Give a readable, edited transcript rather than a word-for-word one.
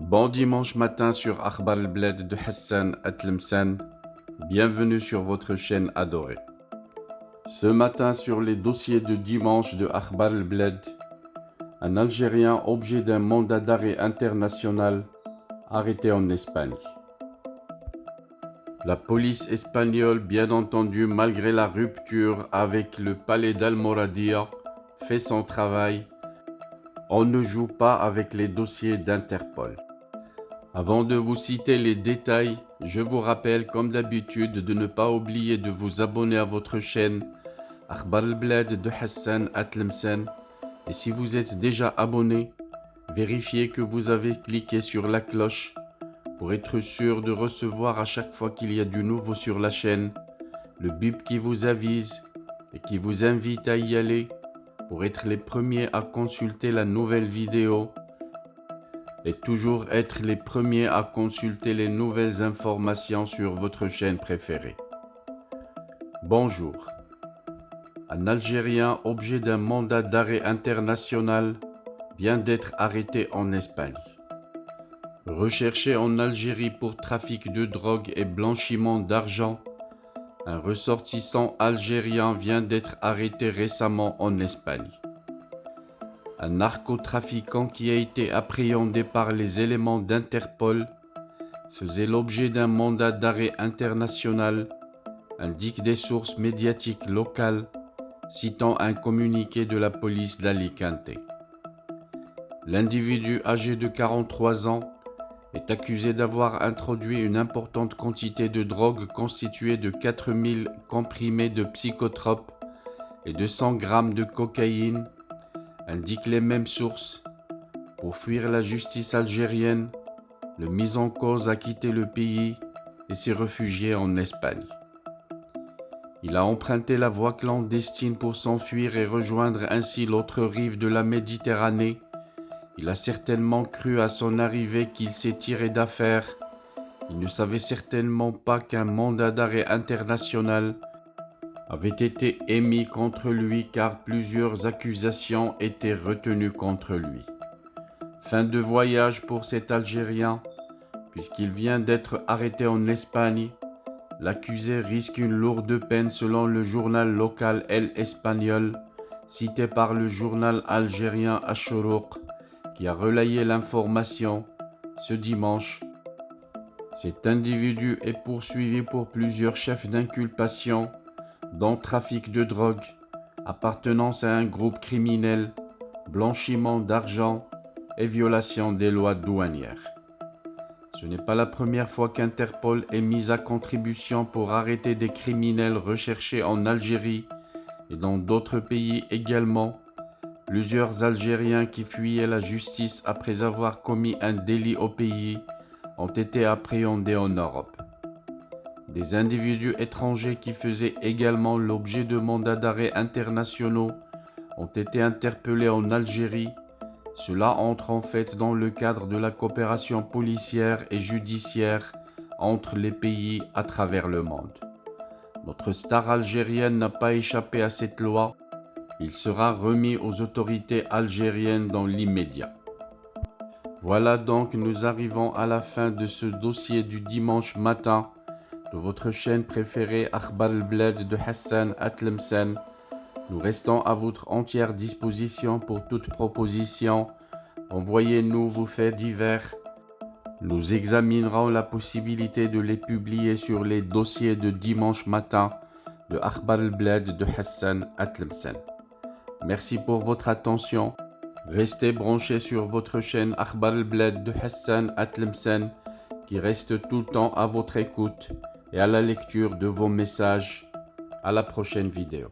Bon dimanche matin sur Akhbar al-Bled de Hassan Atlemsen. Bienvenue sur votre chaîne adorée. Ce matin sur les dossiers de dimanche de Akhbar al-Bled, un Algérien objet d'un mandat d'arrêt international arrêté en Espagne. La police espagnole, bien entendu, malgré la rupture avec le palais d'Almoradia, fait son travail. On ne joue pas avec les dossiers d'Interpol. Avant de vous citer les détails, je vous rappelle comme d'habitude de ne pas oublier de vous abonner à votre chaîne Akhbar al-Bled de Hassan Atlemsen. Et si vous êtes déjà abonné, vérifiez que vous avez cliqué sur la cloche pour être sûr de recevoir à chaque fois qu'il y a du nouveau sur la chaîne, le bip qui vous avise et qui vous invite à y aller pour être les premiers à consulter la nouvelle vidéo et toujours être les premiers à consulter les nouvelles informations sur votre chaîne préférée. Bonjour. Un Algérien objet d'un mandat d'arrêt international vient d'être arrêté en Espagne. Recherché en Algérie pour trafic de drogue et blanchiment d'argent, un ressortissant algérien vient d'être arrêté récemment en Espagne. Un narcotrafiquant qui a été appréhendé par les éléments d'Interpol faisait l'objet d'un mandat d'arrêt international, indiquent des sources médiatiques locales citant un communiqué de la police d'Alicante. L'individu âgé de 43 ans est accusé d'avoir introduit une importante quantité de drogue constituée de 4000 comprimés de psychotropes et de 100 grammes de cocaïne, indiquent les mêmes sources. Pour fuir la justice algérienne, le mis en cause a quitté le pays et s'est réfugié en Espagne. Il a emprunté la voie clandestine pour s'enfuir et rejoindre ainsi l'autre rive de la Méditerranée. Il a certainement cru à son arrivée qu'il s'est tiré d'affaire. Il ne savait certainement pas qu'un mandat d'arrêt international avait été émis contre lui car plusieurs accusations étaient retenues contre lui. Fin de voyage pour cet Algérien, puisqu'il vient d'être arrêté en Espagne. L'accusé risque une lourde peine selon le journal local El Espagnol, cité par le journal algérien Ash-Shuruq, qui a relayé l'information ce dimanche. Cet individu est poursuivi pour plusieurs chefs d'inculpation, dont trafic de drogue, appartenance à un groupe criminel, blanchiment d'argent et violation des lois douanières. Ce n'est pas la première fois qu'Interpol est mis à contribution pour arrêter des criminels recherchés en Algérie et dans d'autres pays également. Plusieurs Algériens qui fuyaient la justice après avoir commis un délit au pays ont été appréhendés en Europe. Des individus étrangers qui faisaient également l'objet de mandats d'arrêt internationaux ont été interpellés en Algérie. Cela entre en fait dans le cadre de la coopération policière et judiciaire entre les pays à travers le monde. Notre star algérienne n'a pas échappé à cette loi. Il sera remis aux autorités algériennes dans l'immédiat. Voilà donc, nous arrivons à la fin de ce dossier du dimanche matin de votre chaîne préférée Akhbar al-Bled de Hassan Atlemsen. Nous restons à votre entière disposition pour toute proposition. Envoyez-nous vos faits divers. Nous examinerons la possibilité de les publier sur les dossiers de dimanche matin de Akhbar al-Bled de Hassan Atlemsen. Merci pour votre attention. Restez branchés sur votre chaîne Akhbar al-Bled de Hassan Atlemsen qui reste tout le temps à votre écoute et à la lecture de vos messages. À la prochaine vidéo.